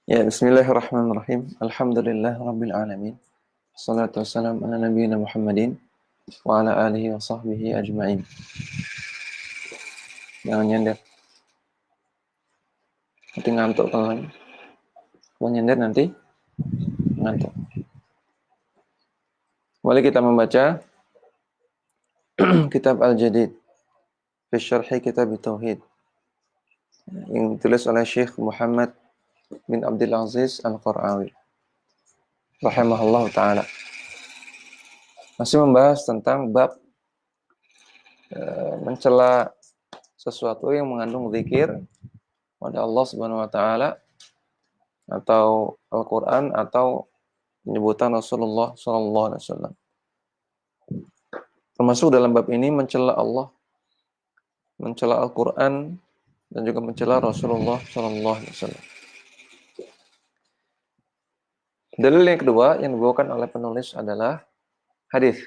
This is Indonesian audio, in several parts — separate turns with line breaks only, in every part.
Ya, bismillahirrahmanirrahim. Alhamdulillah rabbil alamin. Wassalatu wassalamu ala nabiyyina Muhammadin wa ala alihi wa sahbihi ajma'in. Jangan nyender. Nanti ngantuk kalau nyender nanti ngantuk. Boleh kita membaca kitab Al-Jadid fi syarhi kitab Tauhid yang ditulis oleh Syekh Muhammad bin Abdul Aziz Al-Qarawi rahimahullah taala. Masih membahas tentang bab mencela sesuatu yang mengandung zikir pada Allah Subhanahu wa taala atau Al-Qur'an atau penyebutan Rasulullah sallallahu alaihi wasallam. Termasuk dalam bab ini mencela Allah, mencela Al-Qur'an dan juga mencela Rasulullah sallallahu alaihi wasallam. Dalil yang kedua yang dibawakan oleh penulis adalah hadis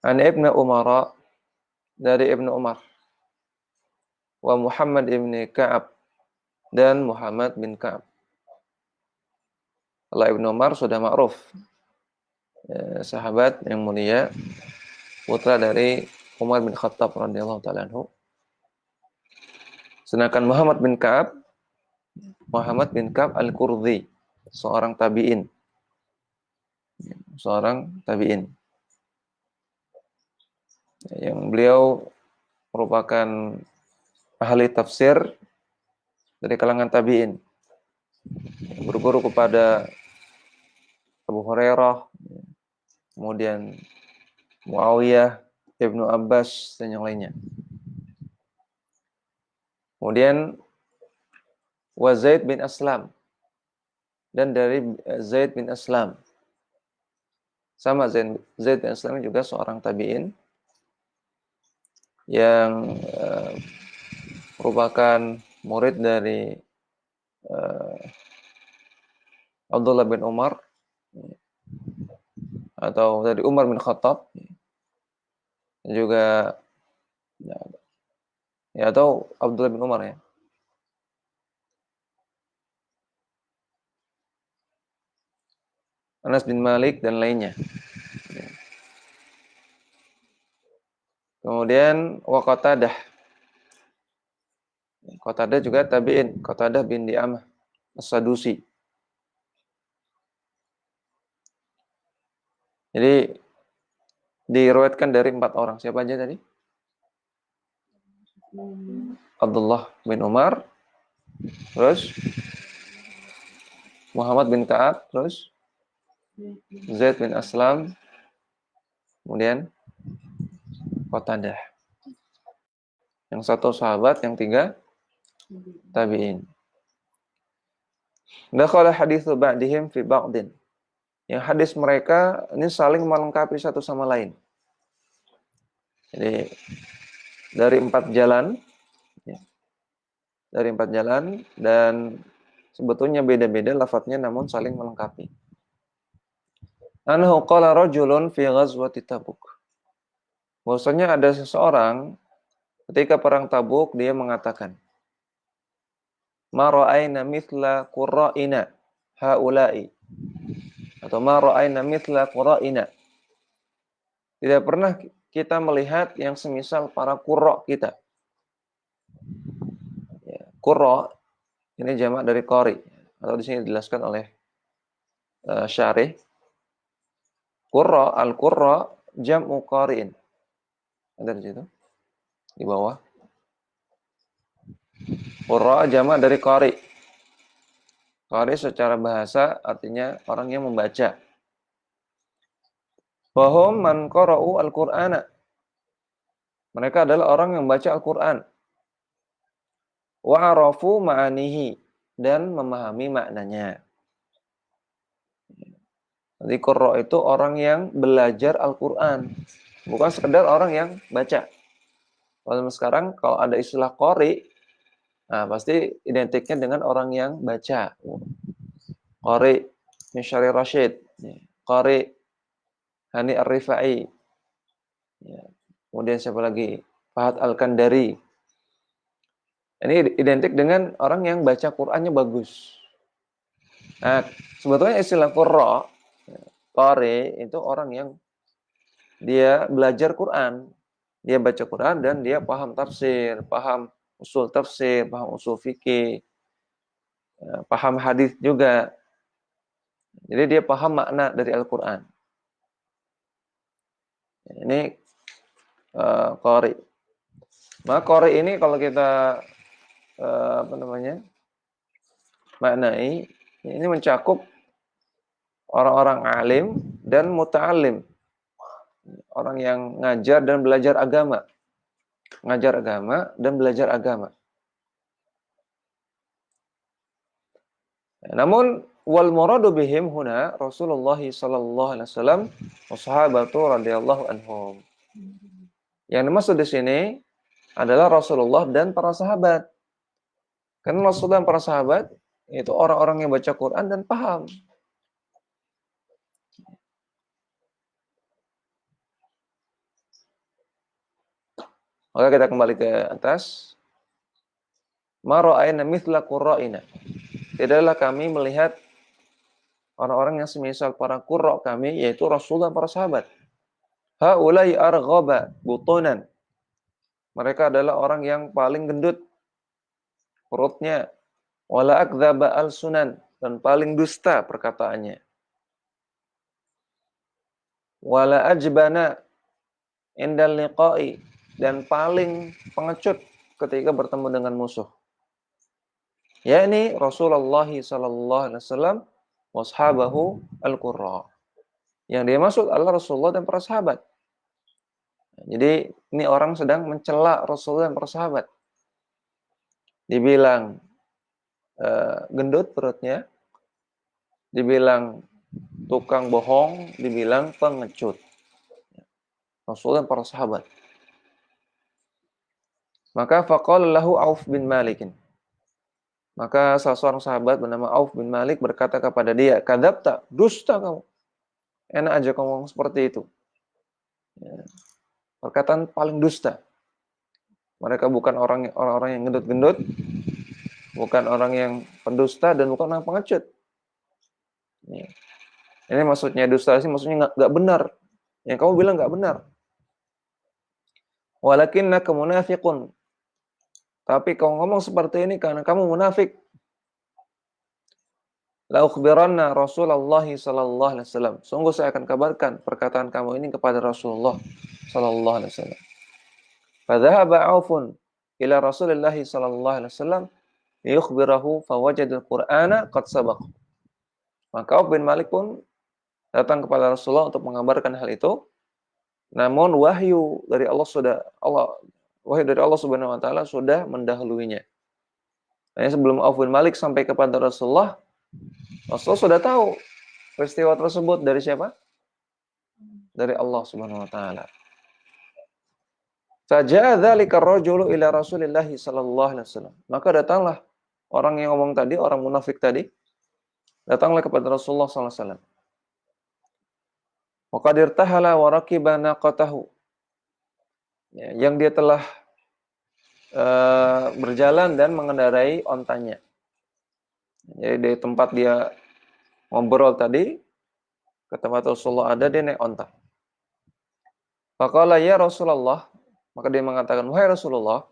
An Ibnu Umar, dari Ibnu Umar, wa Muhammad ibn Ka'ab, dan Muhammad bin Ka'ab. Kalau Ibnu Umar sudah ma'ruf, sahabat yang mulia, putra dari Umar bin Khattab radhiyallahu ta'ala anhu. Sedangkan Muhammad bin Ka'ab Al-Qurdzi, seorang tabi'in. Yang beliau merupakan ahli tafsir dari kalangan tabi'in. Berguru kepada Abu Hurairah, kemudian Muawiyah, Ibnu Abbas, dan yang lainnya. Kemudian wa Zaid bin Aslam, dan dari Zaid bin Aslam. Sama Zaid bin Aslam juga seorang tabi'in yang merupakan murid dari Abdullah bin Umar atau dari Umar bin Khattab, juga atau Abdullah bin Umar ya. Anas bin Malik dan lainnya. Kemudian wa Qatadah. Qatadah juga tabi'in, Qatadah bin Di'amah As-Sadusi. Jadi diriwayatkan dari 4 orang. Siapa aja tadi? Abdullah bin Umar, terus Muhammad bin Ka'ab, terus Zaid bin Aslam, kemudian Qatadah. Yang satu sahabat, yang 3 tabi'in. Dakhala haditsu ba'dihim fi ba'din. Yang hadis mereka ini saling melengkapi satu sama lain. Jadi dari 4 jalan, dan sebetulnya beda-beda lafadznya namun saling melengkapi. Anhu qala rajulun fi ghazwati Tabuk. Bahwasanya ada seseorang ketika perang Tabuk, dia mengatakan, ma ra'ayna mithla qurra'ina haula'i, atau ma ra'ayna mithla qurra'ina. Tidak pernah kita melihat yang semisal para qurra' kita. Qurra ini jamak dari qari, atau di sini dijelaskan oleh syarih. Qurra, al-qurra jam'u qari'in. Ada di situ di bawah. Qurra jamak dari qari. Qari secara bahasa artinya orang yang membaca. Wahum man qara'u al-Qur'ana. Mereka adalah orang yang membaca Al-Qur'an. Wa arafu ma'anihi, dan memahami maknanya. Jadi qurra itu orang yang belajar Al-Qur'an, bukan sekedar orang yang baca. Kalau sekarang kalau ada istilah qari, nah pasti identiknya dengan orang yang baca. Qari Misyari Rashid, qari Hani Ar-Rifai, kemudian siapa lagi? Fahad Al-Kandari. Ini identik dengan orang yang baca Qur'annya bagus. Nah, sebetulnya istilah qari itu orang yang dia belajar Quran. Dia baca Quran dan dia paham tafsir, paham usul tafsir, paham usul fikih, paham hadis juga. Jadi dia paham makna dari Al-Quran. Ini qari. Maka qari ini kalau kita apa namanya? Maknai, ini mencakup orang-orang alim dan muta'alim. Orang yang ngajar dan belajar agama. Ngajar agama dan belajar agama. Namun wal muradu bihim huna Rasulullah sallallahu alaihi wasallam wa sahabatu radhiyallahu anhum. Yang dimaksud di sini adalah Rasulullah dan para sahabat. Karena Rasulullah dan para sahabat itu orang-orang yang baca Quran dan paham. Maka kita kembali ke atas. Ma ra'ayna mithla qurra'ina. Tidaklah kami melihat orang-orang yang semisal para qurra' kami, yaitu Rasulullah dan para sahabat. Haulai arghaba butunan. Mereka adalah orang yang paling gendut perutnya. Wala akdzaba al-sunan, dan paling dusta perkataannya. Wala ajbana indal liqa'i, dan paling pengecut ketika bertemu dengan musuh. Yakni Rasulullah sallallahu alaihi wasallam washabahu al-qurra. Yang dia maksud adalah Rasulullah dan para sahabat. Jadi ini orang sedang mencela Rasulullah dan para sahabat. Dibilang gendut perutnya, dibilang tukang bohong, dibilang pengecut. Rasulullah dan para sahabat. Maka faqala lahu Auf bin Malik. Maka salah seorang sahabat bernama Auf bin Malik berkata kepada dia, "Kadzabta, dusta kamu. Enak aja kamu ngomong seperti itu." Ya. Perkataan paling dusta. Mereka bukan orang-orang yang gendut-gendut, bukan orang yang pendusta, dan bukan orang pengecut. Ini maksudnya dusta sih, maksudnya nggak benar. Yang kamu bilang nggak benar. Walakinnaka munafiqun. Tapi kau ngomong seperti ini karena kamu munafik. La ukhbiranna Rasulullah sallallahu alaihi wasallam. Sungguh saya akan kabarkan perkataan kamu ini kepada Rasulullah sallallahu alaihi wasallam. Fadhahaba Aufun ila Rasulillah sallallahu alaihi wasallam liyukhbirahu fawajada al-Qur'ana qad sabaq. Maka Auf bin Malik pun datang kepada Rasulullah untuk mengabarkan hal itu. Namun wahyu dari Allah Subhanahu wa taala sudah mendahuluinya. Nah, sebelum Auf bin Malik sampai kepada Rasulullah sudah tahu peristiwa tersebut dari siapa? Dari Allah Subhanahu wa taala. Faja'a dzalika ar-rajulu ila Rasulillah sallallahu alaihi wasallam. Maka datanglah orang yang ngomong tadi, orang munafik tadi, datanglah kepada Rasulullah sallallahu alaihi wasallam. Wa qad irtahala wa raqiba naqatahu. Ya, yang dia telah berjalan dan mengendarai ontanya. Jadi dari tempat dia ngobrol tadi ke tempat Rasulullah ada, dia naik onta. Faqala ya Rasulullah, maka dia mengatakan, wahai Rasulullah,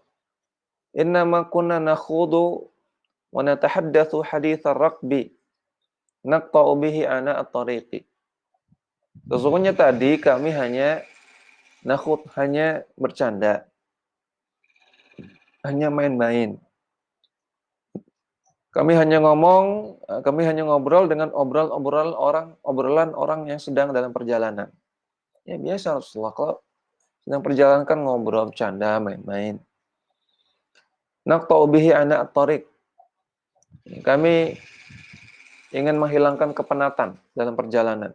innama kunna nakhudu wa natahaddatsu haditsar raqbi naqta'u bihi ana at-tariqi. Sesungguhnya tadi kami hanya hanya bercanda, hanya main-main. Kami hanya ngobrol dengan obrolan orang yang sedang dalam perjalanan. Ya biasa Rasulullah, kalau sedang perjalanan kan ngobrol, bercanda, main-main. Naqta'u bihi ana at-tariq. Kami ingin menghilangkan kepenatan dalam perjalanan.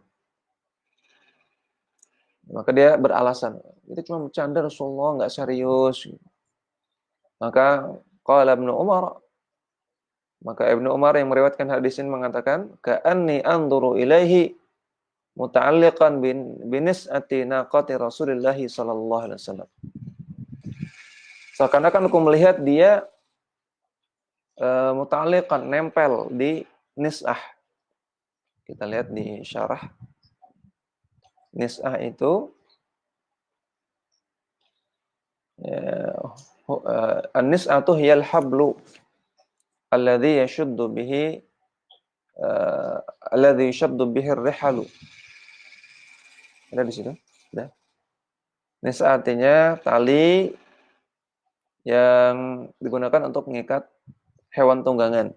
Maka dia beralasan, itu cuma bercanda Rasulullah, enggak serius. Maka qala Ibnu Umar, maka Ibnu Umar yang meriwayatkan hadis ini mengatakan, ka'anni anzuru ilaihi muta'alliqan binis'ati naqati Rasulillah sallallahu alaihi wasallam. Seakan-akan aku melihat dia muta'alliqan, nempel di nis'ah. Kita lihat di syarah. Nis'ah itu an-nis'atu hiyal hablu alladhi yashuddu bihi alladhi yashuddu bihi ar-rihalu. Ada di situ? Ada. Nis'ah artinya tali yang digunakan untuk mengikat hewan tunggangan.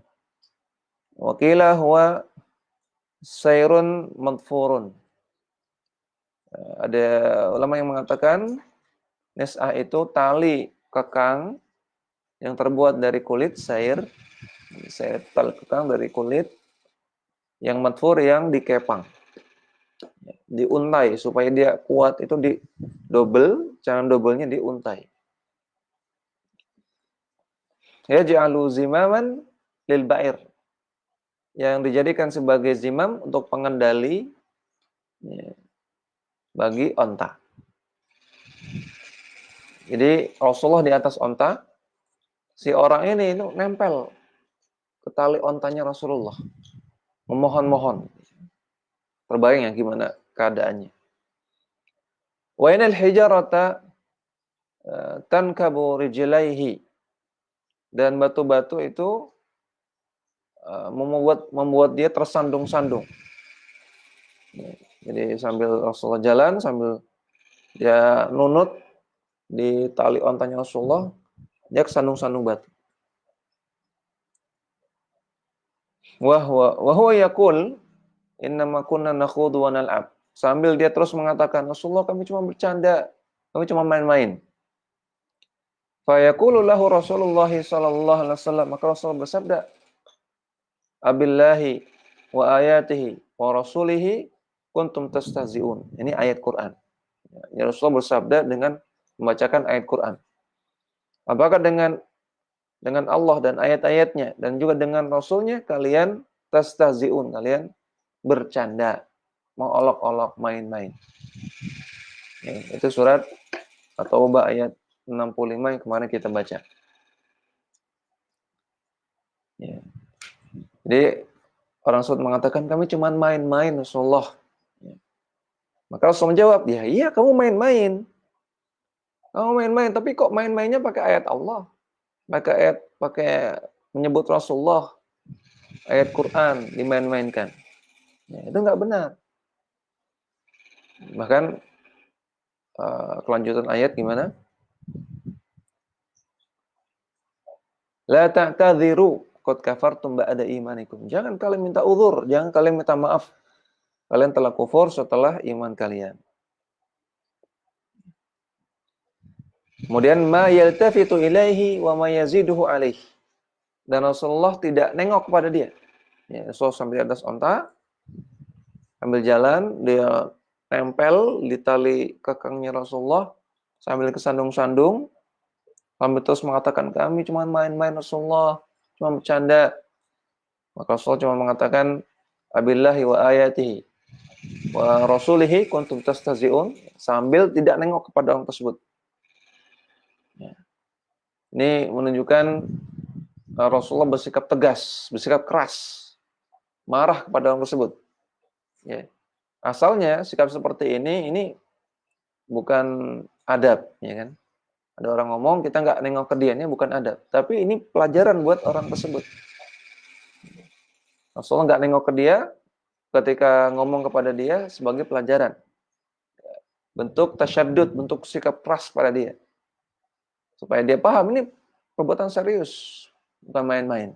Wa qila huwa sayrun madfurun. Ada ulama yang mengatakan nis'ah itu tali kekang yang terbuat dari kulit sair tali kekang dari kulit yang madfur yang dikepang, diuntai supaya dia kuat itu di double, jangan doublenya diuntai. Ya ja'alu zimaman lil ba'ir, yang dijadikan sebagai zimam untuk pengendali ya, bagi onta. Jadi Rasulullah di atas onta, si orang ini itu nempel ke tali ontanya Rasulullah, memohon-mohon. Terbayang ya gimana keadaannya. Wa inal hijarata tankabu rijlaihi, dan batu-batu itu membuat dia tersandung-sandung. Jadi sambil Rasulullah jalan, sambil dia nunut di tali ontanya Rasulullah, dia kesandung-sandung batu. Wa huwa yaqul innama kunna nakhudu wa nal'ab. Sambil dia terus mengatakan, Rasulullah kami cuma bercanda, kami cuma main-main. Fa yaqulu lahu Rasulullah sallallahu alaihi wasallam, maka Rasulullah bersabda, Abillahi wa ayatihi wa rasulihi kuntum tastahzi'un. Ini ayat Quran. Ya, Rasulullah bersabda dengan membacakan ayat Quran. Apakah dengan Allah dan ayat-ayatnya dan juga dengan Rasulnya kalian tastahzi'un, kalian bercanda, mengolok-olok, main-main. Ya, itu surat At-Taubah ayat 65 yang kemarin kita baca. Ya. Jadi orang Saud mengatakan kami cuma main-main Rasulullah. Ya. Maka Rasul menjawab, ya iya kamu main-main. Kamu main-main, tapi kok main-mainnya pakai ayat Allah? Pakai menyebut Rasulullah, ayat Quran dimain-mainkan. Ya, itu nggak benar. Bahkan kelanjutan ayat gimana? La ta'tadhiru qad kafartum ba'da imanikum. Jangan kalian minta uzur, jangan kalian minta maaf. Kalian telah kufur setelah iman kalian. Kemudian ma yaltafitu ilaihi wa ma yaziduhu alaihi. Dan Rasulullah tidak nengok kepada dia. Ya, Rasulullah sambil di atas onta, sambil jalan, dia tempel di tali kekangnya Rasulullah, sambil kesandung-sandung, sambil terus mengatakan, kami cuma main-main Rasulullah, cuma bercanda. Maka Rasulullah cuma mengatakan, Abillahi wa ayatihi wa rasulihi kuntum tastahzi'un, sambil tidak nengok kepada orang tersebut. Ya. Ini menunjukkan Rasulullah bersikap tegas, bersikap keras, marah kepada orang tersebut. Ya. Asalnya sikap seperti ini bukan adab, ya kan? Ada orang ngomong kita nggak nengok ke dia, ini bukan adab. Tapi ini pelajaran buat orang tersebut. Rasulullah nggak nengok ke dia ketika ngomong kepada dia sebagai pelajaran. Bentuk tasyaddud, bentuk sikap keras pada dia. Supaya dia paham ini perbuatan serius, bukan main-main.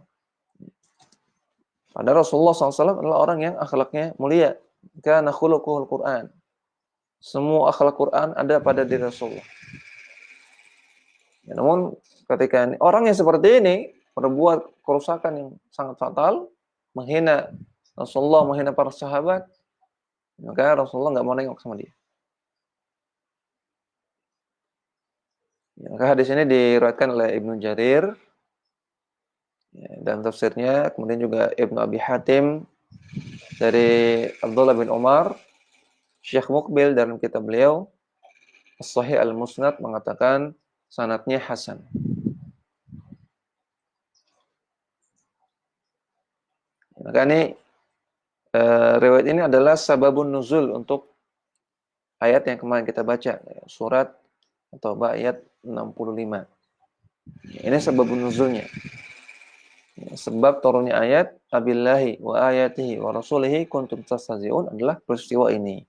Padahal Rasulullah SAW adalah orang yang akhlaknya mulia. Kana khuluquhul Quran. Semua akhlak Quran ada pada diri Rasulullah. Ya, namun ketika orang yang seperti ini berbuat kerusakan yang sangat fatal, menghina Rasulullah, menghina para sahabat, maka Rasulullah nggak mau nengok sama dia. Ya, maka hadis ini diriwayatkan oleh Ibnu Jarir ya, dan tafsirnya, kemudian juga Ibnu Abi Hatim dari Abdullah bin Umar, Syekh Muqbil dalam kitab beliau As-Sahih Al-Musnad mengatakan sanadnya hasan. Maka ini Riwayat ini adalah sababun nuzul untuk ayat yang kemarin kita baca, surat atau ayat 65. Ini sababun nuzulnya. Sebab turunnya ayat abillahi wa ayatihi wa rasulihi kuntum tastahzi'un adalah peristiwa ini.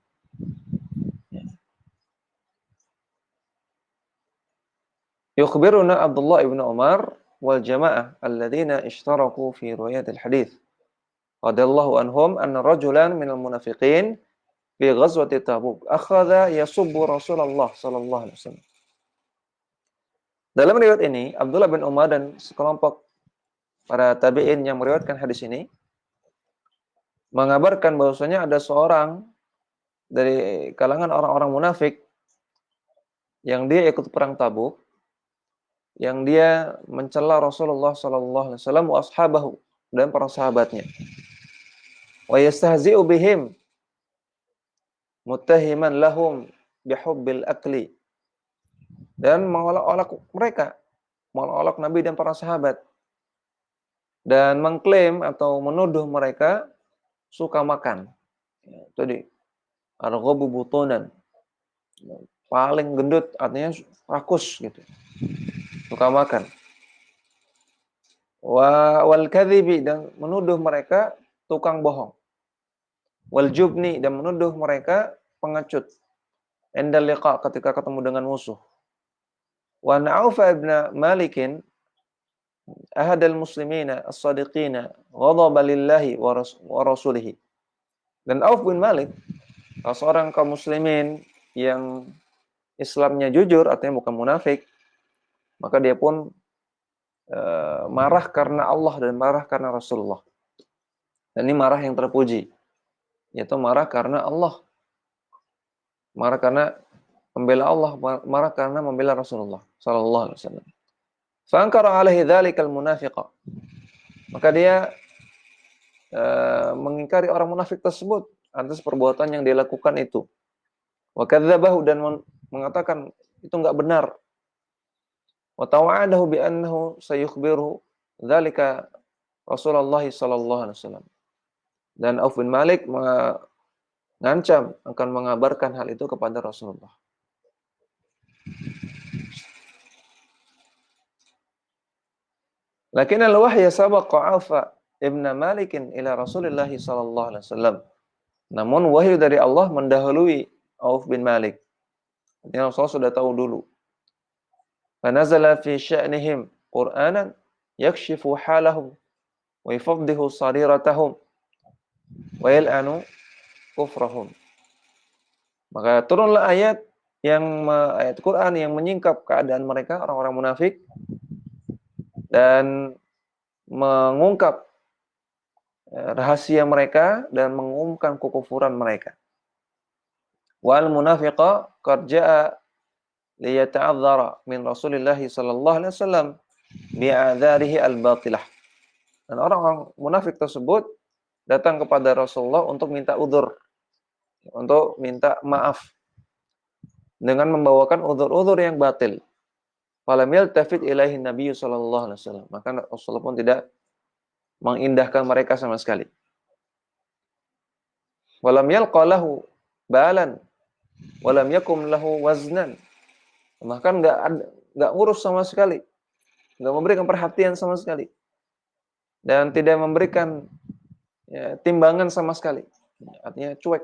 Yukhbiruna Abdullah ibn Umar wal jama'ah alladzina ishtaraku fi riwayat al-hadits radhiyallahu anhum anna rajulan minal munafiqin fi ghazwati Tabuk akhadha yasubbu Rasulullah sallallahu alaihi wasallam. Dalam riwayat ini Abdullah bin Umar dan sekelompok para tabi'in yang meriwayatkan hadis ini mengabarkan bahwasanya ada seorang dari kalangan orang-orang munafik yang dia ikut perang Tabuk, yang dia mencela Rasulullah sallallahu alaihi wasallam wa ashabahu dan para sahabatnya. Wa yastahzi'u bihim muttahiman lahum bihubbil akli, dan mengolok-olok mereka, mengolok Nabi dan para sahabat, dan mengklaim atau menuduh mereka suka makan. Ya, tadi arghabu butunan, paling gendut artinya rakus gitu, suka makan. Wal kadhibi, dan menuduh mereka tukang bohong. Wal jubni, dan menuduh mereka pengecut. Endal liqa, ketika ketemu dengan musuh. Wa Auf ibn Malik ahadal muslimina as-sadiqina ghadaba lillahi wa rasulihi. Dan Auf bin Malik, seorang kaum muslimin yang Islamnya jujur, artinya bukan munafik, maka dia pun marah karena Allah dan marah karena Rasulullah. Dan ini marah yang terpuji, yaitu marah karena Allah, marah karena membela Allah, marah karena membela Rasulullah sallallahu alaihi wasallam. Fa ankara alaihi dzalikal munafiqa, maka dia mengingkari orang munafik tersebut atas perbuatan yang dia lakukan itu. Wa kadzdzabahu, dan mengatakan itu enggak benar. Wa tawa'adahu bi annahu sayukhbiru dzalika Rasulullah sallallahu alaihi wasallam. Dan Auf bin Malik mengancam akan mengabarkan hal itu kepada Rasulullah. Lakin al-wahya sabaqa Auf ibn Malik ila Rasulullah sallallahu alaihi wasallam. Namun wahyu dari Allah mendahului Auf bin Malik. Yang Rasul sudah tahu dulu. Fanazala fi sya'nihim Qur'anan yakshifu halahum wa yafaddihu sariratahum wa yal'anu kufrahum. Maka turunlah ayat Quran yang menyingkap keadaan mereka, orang-orang munafik, dan mengungkap rahasia mereka dan mengumumkan kekufuran mereka. Wal munafiqa qad jaa liyata'adzara min Rasulillah sallallahu alaihi wasallam bi'adzarihi al-batilah. Dan orang-orang munafik tersebut datang kepada Rasulullah untuk minta udzur, untuk minta maaf dengan membawakan udzur-udzur yang batil. Falam yaltafit ilaihi Nabi sallallahu alaihi wasallam. Maka Rasulullah pun tidak mengindahkan mereka sama sekali. Walam yalqa lahu balan walam yakum lahu waznan. Bahkan enggak ngurus sama sekali. Enggak memberikan perhatian sama sekali. Dan tidak memberikan timbangan sama sekali. Artinya cuek.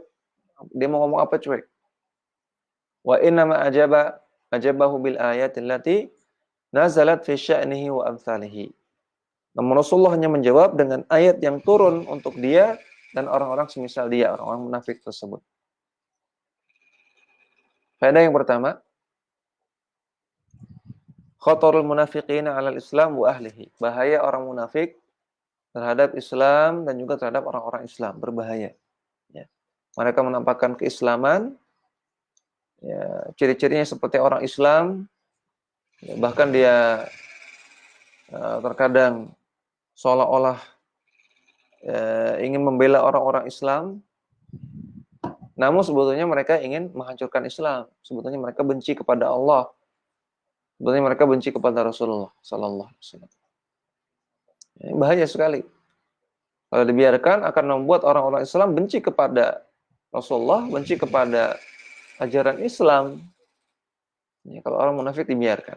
Dia mau ngomong apa cuek. Wa inna ma ajabahu bil ayatil lati nazalat fi sya'nihi wa amsalihi. Namun Rasulullah hanya menjawab dengan ayat yang turun untuk dia dan orang-orang semisal dia, orang-orang munafik tersebut. Faedah yang pertama, khatarul munafiqina 'alal Islam wa ahlihi. Bahaya orang munafik terhadap Islam dan juga terhadap orang-orang Islam, berbahaya. Ya. Mereka menampakkan keislaman, ya, ciri-cirinya seperti orang Islam, ya, bahkan dia terkadang seolah-olah ingin membela orang-orang Islam, namun sebetulnya mereka ingin menghancurkan Islam. Sebetulnya mereka benci kepada Allah. Sebetulnya mereka benci kepada Rasulullah sallallahu alaihi wasallam. Bahaya sekali. Kalau dibiarkan akan membuat orang-orang Islam benci kepada Rasulullah, benci kepada ajaran Islam. Ya, kalau orang munafik dibiarkan.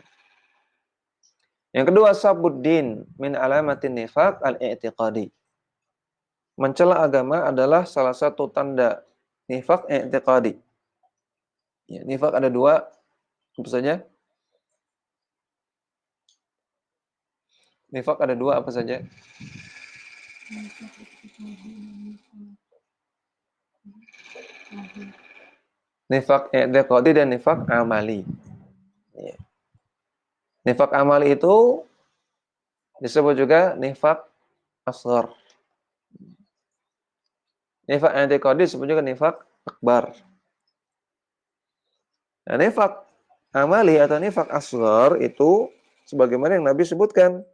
Yang kedua, sabuddin min alamatin nifaq al-i'tiqadi. Mencela agama adalah salah satu tanda nifaq i'tiqadi. Ya, nifaq ada dua, apa saja? Nifaq ada dua, apa saja? Nifaq i'tiqadi dan nifaq amali. Ya. Nifaq amali itu disebut juga nifaq asghar. Nifaq i'tiqadi disebut juga nifaq akbar. Nah, nifaq amali atau nifaq asghar itu sebagaimana yang Nabi sebutkan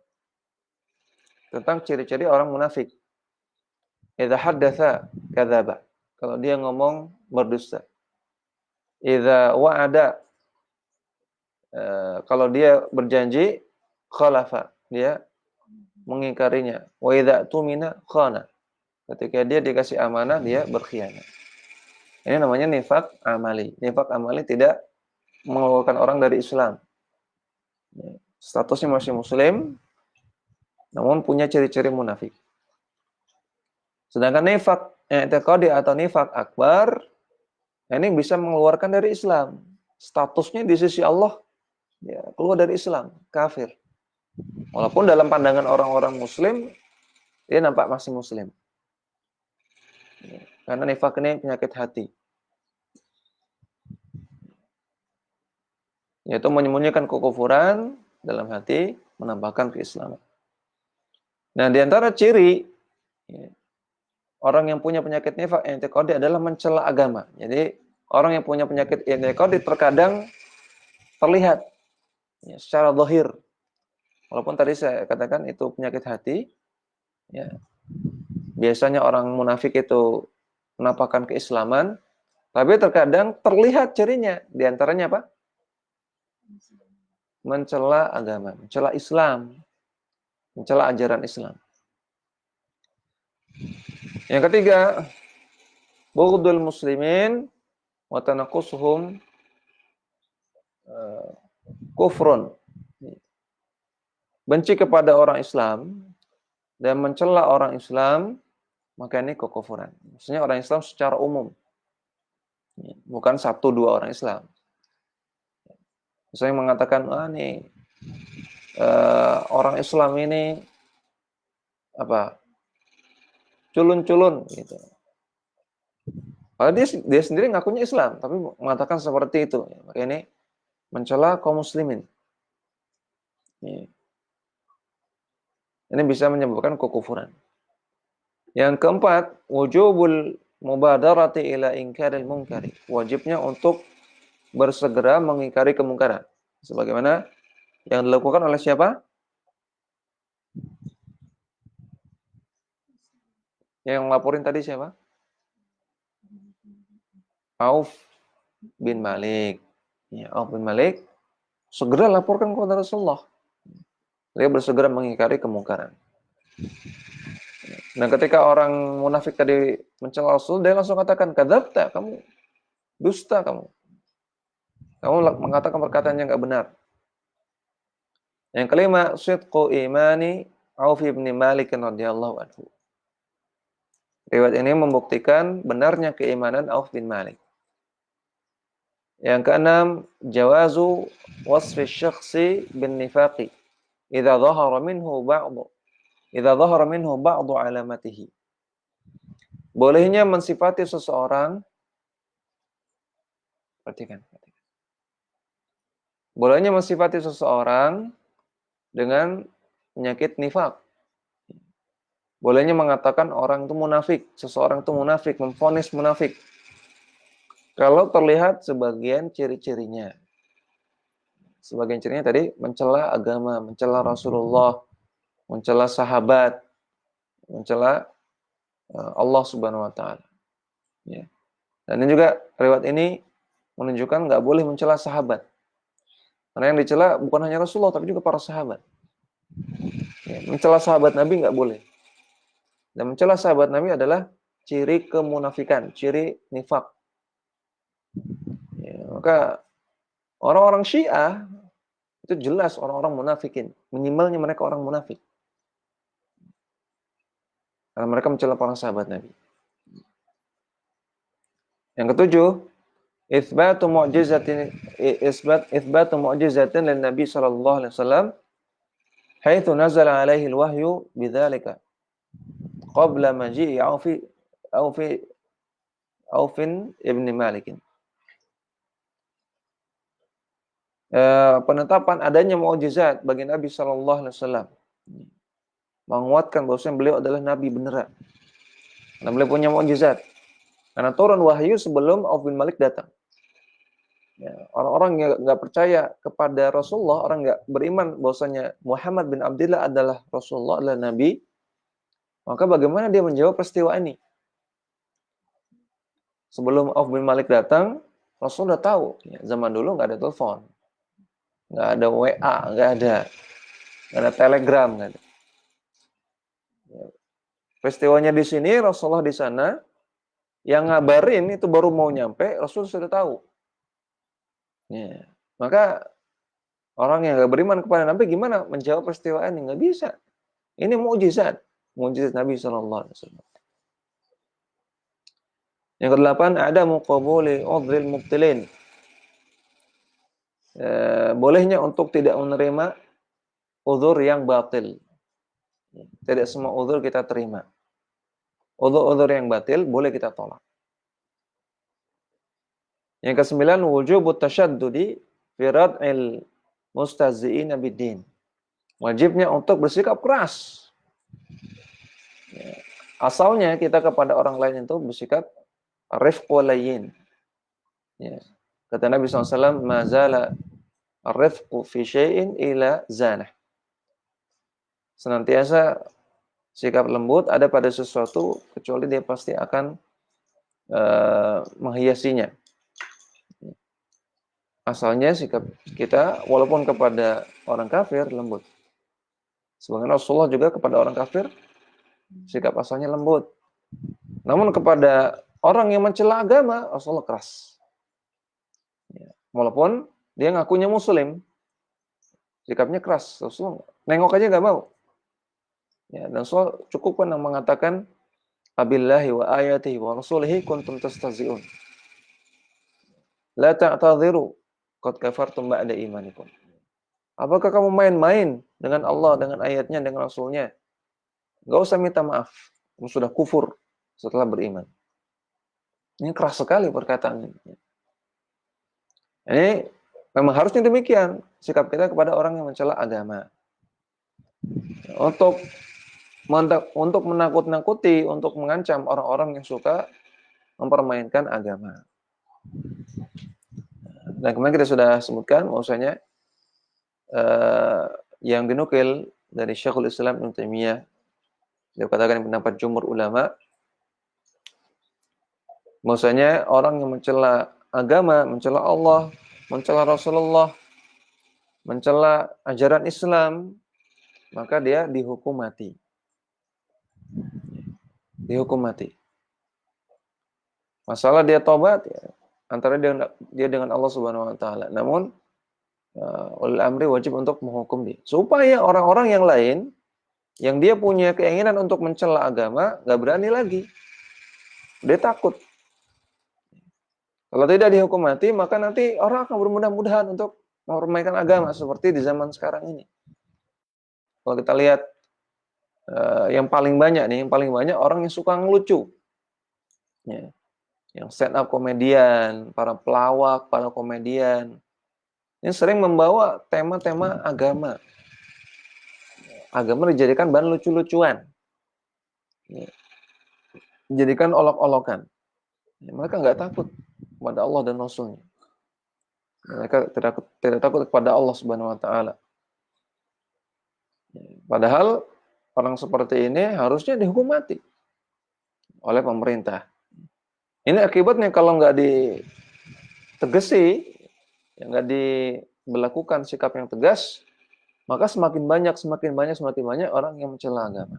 tentang ciri-ciri orang munafik. Idza haddatsa kadzaba. Kalau dia ngomong berdusta. Idza wa'ada kalau dia berjanji khalafa, dia mengingkarinya. Wa idza tumina khana. Ketika dia dikasih amanah, dia berkhianat. Ini namanya nifaq amali. Nifaq amali tidak mengeluarkan orang dari Islam. Statusnya masih muslim, namun punya ciri-ciri munafik. Sedangkan nifaq i'tiqadi atau nifaq akbar, ini bisa mengeluarkan dari Islam. Statusnya di sisi Allah, ya, keluar dari Islam, kafir. Walaupun dalam pandangan orang-orang muslim, dia nampak masih muslim. Karena nifaq ini penyakit hati. Yaitu menyembunyikan kekufuran dalam hati, menampakkan keislaman. Nah, di antara ciri orang yang punya penyakit nifaq i'tiqadi adalah mencela agama. Jadi, orang yang punya penyakit i'tiqadi terkadang terlihat ya, secara zahir. Walaupun tadi saya katakan itu penyakit hati, ya. Biasanya orang munafik itu menampakkan keislaman, tapi terkadang terlihat cirinya. Di antaranya apa? Mencela agama, mencela Islam, mencela ajaran Islam. Yang ketiga, bughdul muslimin wa tanaqqusuhum kufrun. Benci kepada orang Islam dan mencela orang Islam, maka ini kekufuran. Maksudnya orang Islam secara umum. Bukan satu dua orang Islam. Misalnya mengatakan, orang Islam ini apa? Culun-culun gitu. Padahal dia sendiri ngakunya Islam, tapi mengatakan seperti itu. Maka ini mencela kaum muslimin. Ini bisa menyebabkan kekufuran. Yang keempat, wujubul mubadarati ila inkaril munkari. Wajibnya untuk bersegera mengingkari kemungkaran. Sebagaimana yang dilakukan oleh siapa? Yang laporin tadi siapa? Auf bin Malik. Ya, Auf bin Malik segera laporkan kepada Rasulullah. Dia bersegera mengingkari kemungkaran. Nah, ketika orang munafik tadi mencela Rasul, dia langsung katakan, kadzabta, kamu dusta kamu. Kamu mengatakan perkataan yang enggak benar. Yang kelima, sidqu imani Auf bin Malik radhiyallahu anhu. Riwayat ini membuktikan benarnya keimanan Auf bin Malik. Yang keenam, jawazu wasfi syakhsi bin nifaqi idza dhahara minhu ba'du alamatihi. Bolehnya mensifati seseorang, perhatikan. Bolehnya mensifati seseorang dengan penyakit nifaq. Bolehnya mengatakan orang itu munafik, seseorang itu munafik, memvonis munafik. Kalau terlihat sebagian ciri-cirinya. Sebagian cirinya tadi mencela agama, mencela Rasulullah, mencela sahabat, mencela Allah Subhanahu wa taala. Ya. Dan ini juga riwayat ini menunjukkan enggak boleh mencela sahabat. Karena yang dicela bukan hanya Rasulullah tapi juga para sahabat. Ya, mencela sahabat Nabi enggak boleh. Dan mencela sahabat Nabi adalah ciri kemunafikan, ciri nifak. Ya, maka orang-orang Syiah itu jelas orang-orang munafikin. Minimalnya mereka orang munafik. Karena mereka mencela para sahabat Nabi. Yang ketujuh, itsbatu mu'jizatin lin Nabi sallallahu alaihi wasallam haitsu nazala alaihi al-wahyu bidzalika qabla maji'i Aufin ibn Malik. Penetapan adanya mukjizat bagi Nabi sallallahu alaihi wasallam menguatkan bahwasanya beliau adalah nabi beneran. Karena beliau punya mukjizat. Karena turun wahyu sebelum Auf bin Malik datang. Ya, orang-orang yang nggak percaya kepada Rasulullah, orang nggak beriman bahwasanya Muhammad bin Abdullah adalah Rasulullah, adalah nabi, maka bagaimana dia menjawab peristiwa ini? Sebelum Auf bin Malik datang, Rasul udah tahu. Ya, zaman dulu nggak ada telepon, nggak ada WA, nggak ada Telegram, nggak ada. Ya. Peristiwanya di sini, Rasulullah di sana, yang ngabarin itu baru mau nyampe, Rasul sudah tahu. Ya. Maka orang yang nggak beriman kepada Nabi gimana menjawab peristiwa ini? Nggak bisa. Ini mukjizat Nabi Shallallahu Alaihi Wasallam. Yang kedelapan, ada muqabuli udhril mubtilin. Bolehnya untuk tidak menerima uzur yang batil. Tidak semua uzur kita terima. Uzur yang batil boleh kita tolak. Yang kesembilan, wujubut tasyaddudi fi rad'il mustahzi'in biddin. Wajibnya untuk bersikap keras. Asalnya kita kepada orang lain itu bersikap rifqu layyin. Ya. Kata Nabi SAW, mazala rifqu fi syai'in ila zanah. Senantiasa sikap lembut ada pada sesuatu kecuali dia pasti akan menghiasinya. Asalnya sikap kita walaupun kepada orang kafir lembut. Sebagaimana Rasulullah juga kepada orang kafir sikap asalnya lembut. Namun kepada orang yang mencela agama Rasulullah keras. Ya. Walaupun dia ngakunya muslim, sikapnya keras. Rasulullah nengok aja nggak mau. Ya, dan Rasulullah cukup kan mengatakan abillahi wa ayatihi wa rasulihi kuntum tastahzi'un. La ta'tadhiru qad kafartum ba'da imanikum. Apakah kamu main-main dengan Allah, dengan ayatnya, dengan Rasulnya? Gak usah minta maaf. Kamu sudah kufur setelah beriman. Ini keras sekali perkataan ini. Ini memang harusnya demikian sikap kita kepada orang yang mencela agama. Untuk menakut-nakuti, untuk mengancam orang-orang yang suka mempermainkan agama. Dan kemarin kita sudah sebutkan bahwasanya yang dinukil dari Syekhul Islam Ibnu Taimiyah, dia katakan pendapat jumhur ulama, bahwasanya orang yang mencela agama, mencela Allah, mencela Rasulullah, mencela ajaran Islam, maka dia dihukum mati. Dihukum mati. Masalah dia tobat ya, antara dia dengan Allah Subhanahu wa taala. Namun ulil amri wajib untuk menghukum dia. Supaya orang-orang yang lain yang dia punya keinginan untuk mencela agama enggak berani lagi. Dia takut. Kalau tidak dihukum mati, maka nanti orang akan bermudah-mudahan untuk mempermainkan agama seperti di zaman sekarang ini. Kalau kita lihat yang paling banyak orang yang suka ngelucu. Ya. Yang stand up komedian, para pelawak, para komedian. Ini sering membawa tema-tema agama. Agama dijadikan bahan lucu-lucuan. Ya. Dijadikan olok-olokan. Ya, mereka nggak takut kepada Allah dan Rasulnya. Mereka tidak takut kepada Allah Subhanahu wa taala. Padahal orang seperti ini harusnya dihukum mati oleh pemerintah. Ini akibatnya kalau nggak ditegesi, nggak diberlakukan sikap yang tegas, maka semakin banyak orang yang mencela agama.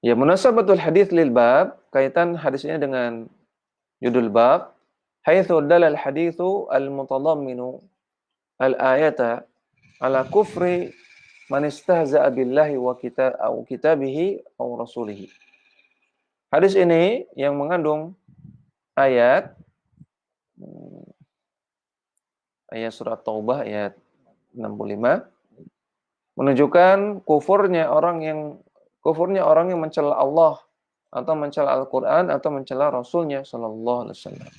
Ya, munasabatul hadis lil bab, kaitan hadisnya dengan judul bab, haitsu dalal haditsu al-mutadamminu al-ayata ala kufri man istahza'a billahi wa kitabihi aw rasulihi. Hadis ini yang mengandung ayat ayat surat Taubah ayat 65 menunjukkan kufurnya orang yang mencela Allah atau mencela Al-Qur'an atau mencela Rasulnya sallallahu alaihi wasallam.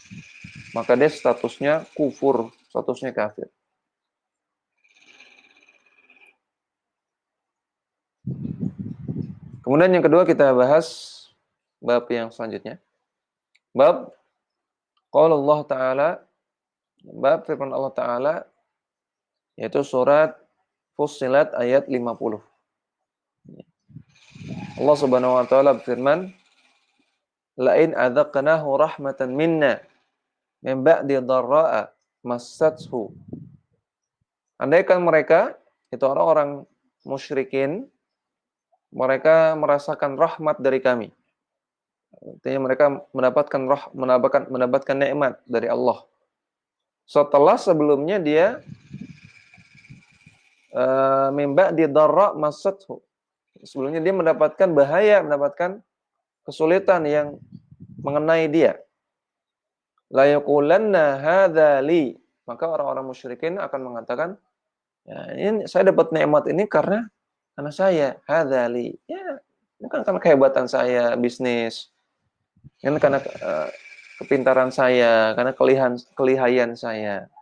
Maka dia statusnya kufur, statusnya kafir. Kemudian yang kedua kita bahas bab yang selanjutnya. Bab qaul Allah Ta'ala, bab firman Allah Ta'ala, yaitu surat Fussilat ayat 50. Allah Subhanahu wa taala berfirman, "La'in adzaqnahu rahmatan minna min ba'di dharra'a massathu." Andaikan mereka, itu orang-orang musyrikin, mereka merasakan rahmat dari kami. Artinya mereka mendapatkan nikmat dari Allah. Setelah sebelumnya dia mimba di dharra massathu. Sebelumnya dia mendapatkan bahaya, mendapatkan kesulitan yang mengenai dia. La yaqulanna hadza li. Maka orang-orang musyrikin akan mengatakan, ya, ini saya dapat nikmat ini karena saya, hadza li. Ya, bukan karena kehebatan saya bisnis. Kan karena kepintaran saya, karena kelihayan saya.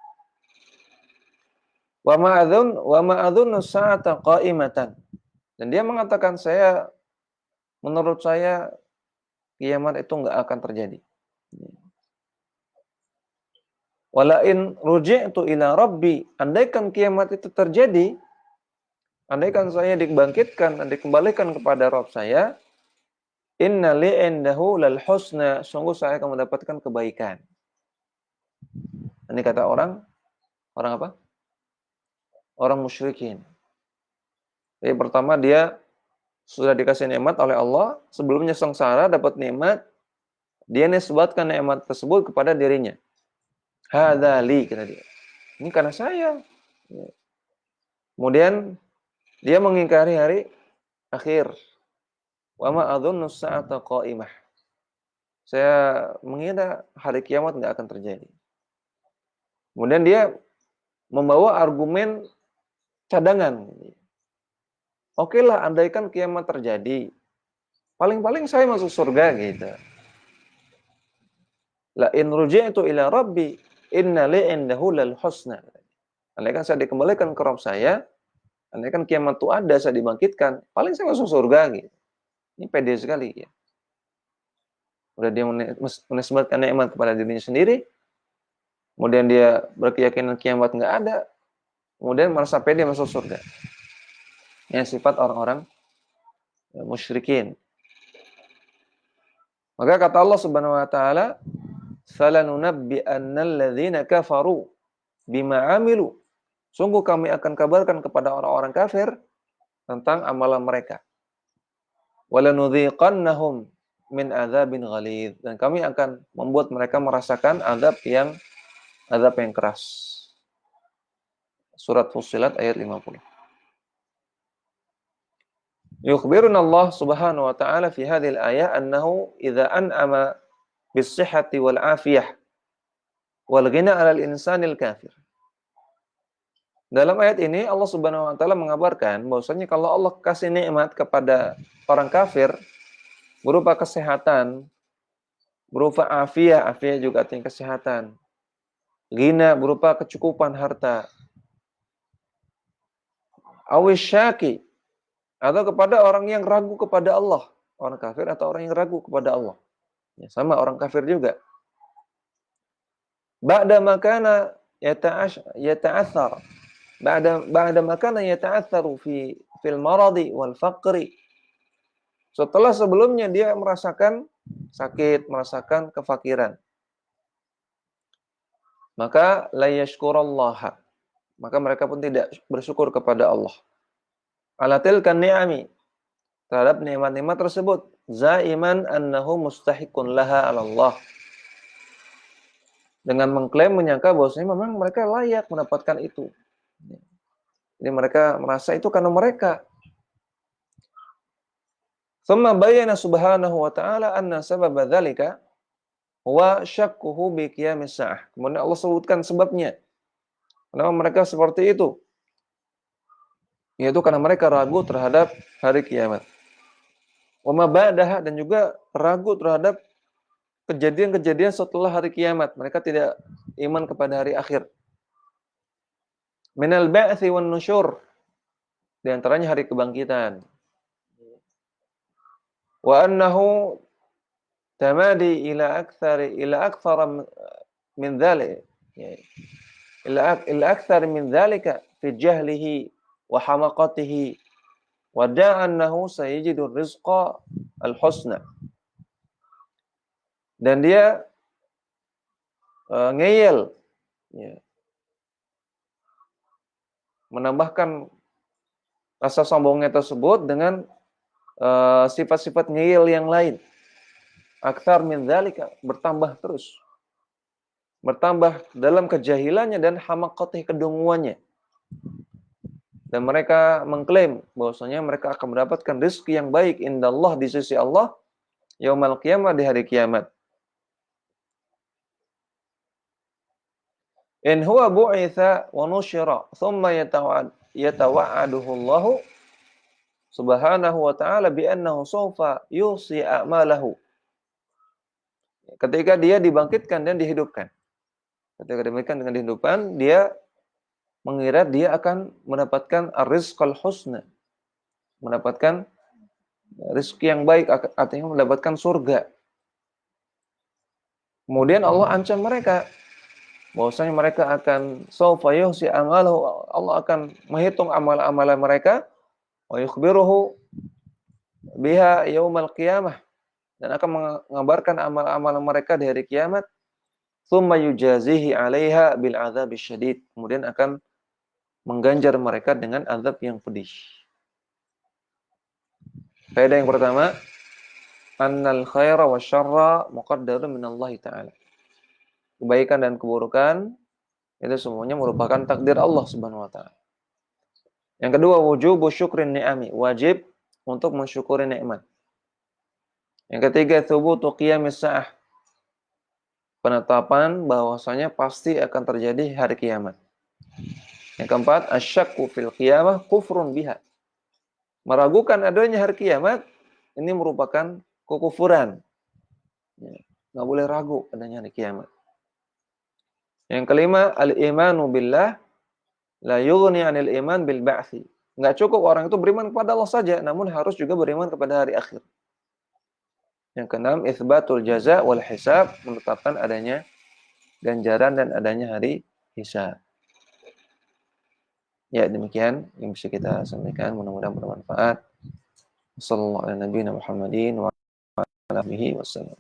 Wa ma'adzunnu sa'ata qa'imatan. Dan dia mengatakan, menurut saya kiamat itu enggak akan terjadi. Walain ruji'tu ila rabbi, andaikan kiamat itu terjadi, andaikan saya dibangkitkan dan dikembalikan kepada Rabb saya, inna li indahu lal husna, sungguh saya akan mendapatkan kebaikan. Ini kata orang apa? Orang musyrikin. Jadi pertama dia sudah dikasih nikmat oleh Allah, sebelumnya sengsara dapat nikmat, dia nisbatkan nikmat tersebut kepada dirinya. Hadza li, kata dia. Ini karena saya. Kemudian dia mengingkari hari akhir. Wa ma adzunnu sa'ata qa'imah. Saya mengira hari kiamat enggak akan terjadi. Kemudian dia membawa argumen cadangan. Oke lah, andaikan kiamat terjadi, paling-paling saya masuk surga gitu. La in ruji'tu ila rabbi inna li indahu lal husna. Andaikan saya dikembalikan ke Rabb saya, andaikan kiamat itu ada, saya dibangkitkan, paling saya masuk surga gitu. Ini pede sekali ya. Udah dia menisbatkan nikmat kepada dirinya sendiri, kemudian dia berkeyakinan kiamat enggak ada, kemudian merasa pede masuk surga. Ini sifat orang-orang musyrikin. Maka kata Allah Subhanahu wa taala, "Falanunabbi'annal ladzina kafaru bima 'amilu." Sungguh kami akan kabarkan kepada orang-orang kafir tentang amalan mereka. Walanudhiqannahum min adzabin ghalidz, dan kami akan membuat mereka merasakan azab yang keras. Surat Fussilat ayat 50. Yukhbiruna Allah Subhanahu wa ta'ala fi hadhil ayah annahu idza an'ama bis-sihhati wal 'afiyah wal ghina 'alal insanil kafir. Dalam ayat ini Allah Subhanahu wa taala mengabarkan bahwasanya kalau Allah kasih nikmat kepada orang kafir berupa kesehatan, berupa afiyah juga artinya kesehatan. Ghina berupa kecukupan harta. Awisyaki, atau kepada orang yang ragu kepada Allah, orang kafir atau orang yang ragu kepada Allah. Ya, sama orang kafir juga. Ba'da makana yata'athar. Ba'da makana yata'atharu fil maradi wal faqri. Setelah sebelumnya dia merasakan sakit, merasakan kefakiran. Maka la yashkurallaha. Maka mereka pun tidak bersyukur kepada Allah. Ala tilkan ni'ami, terhadap nikmat-nikmat tersebut. zaiman annahu mustahiqun laha 'ala Allah. Dengan mengklaim menyangka bahwasanya memang mereka layak mendapatkan itu. Jadi mereka merasa itu karena mereka. Thumma bayyana subhanahu wa ta'ala anna sababa dzalika huwa syakkuhu bi qiyamis sa'ah. Kemudian Allah sebutkan sebabnya. Kenapa mereka seperti itu? Yaitu karena mereka ragu terhadap hari kiamat. Wa ma ba'daha, dan juga ragu terhadap kejadian-kejadian setelah hari kiamat. Mereka tidak iman kepada hari akhir. Minal ba'thi wan nusyur, di antaranya hari kebangkitan. Wa annahu tamadi ila akthar min dhalik. Ila akthar min dhalika fi jahlihi wa hamaqatihi wa da'a annahu sayajidu rizqa al-husna. Dan dia ngeyel, ya, menambahkan rasa sombongnya tersebut dengan sifat-sifat ngeyel yang lain. Akthar min dzalika, bertambah terus. Bertambah dalam kejahilannya dan hamaqatih, kedunguannya. Dan mereka mengklaim bahwasanya mereka akan mendapatkan rezeki yang baik indallah, di sisi Allah, yaumal qiyamah, di hari kiamat. In huwa bu'itha wa nusyira thumma yatawa'aduhu Allah subhanahu wa ta'ala bi annahu sawfa yusi a'malahu. Ketika dia dibangkitkan dan dihidupkan. Ketika dibangkitkan dengan dihidupkan, dia mengira dia akan mendapatkan ar-rizqal husna. Mendapatkan rezeki yang baik, artinya mendapatkan surga. Kemudian Allah ancam mereka bahwasanya mereka akan sawfa yusi a'malahu, Allah akan menghitung amal-amalan mereka, wa yukhbiruhu biha yaumal qiyamah, dan akan mengabarkan amal-amal mereka di hari kiamat. Tsumma yujazihi 'alaiha bil 'adzabis syadid, kemudian akan mengganjar mereka dengan azab yang pedih. Faedah yang pertama, annal khaira wasyarra muqaddarun minallahi ta'ala. Kebaikan dan keburukan itu semuanya merupakan takdir Allah Subhanahu wa taala. Yang kedua, wujubu syukrin ni'ami, wajib untuk mensyukuri nikmat. Yang ketiga, thubutu qiyamis sa'ah, penetapan bahwasanya pasti akan terjadi hari kiamat. Yang keempat, asyakku fil qiyamah kufrun biha, meragukan adanya hari kiamat ini merupakan kekufuran. Nggak boleh ragu adanya hari kiamat. Yang kelima, al-imanu billah la yughni 'anil iman bil ba'thi. Nggak cukup orang itu beriman kepada Allah saja, namun harus juga beriman kepada hari akhir. Yang keenam, itsbatul jaza wal hisab, menetapkan adanya ganjaran dan adanya hari hisab. Ya, demikian yang bisa kita sampaikan, mudah-mudahan bermanfaat. Sallallahu alaihi Muhammadin wa alihi wasallam.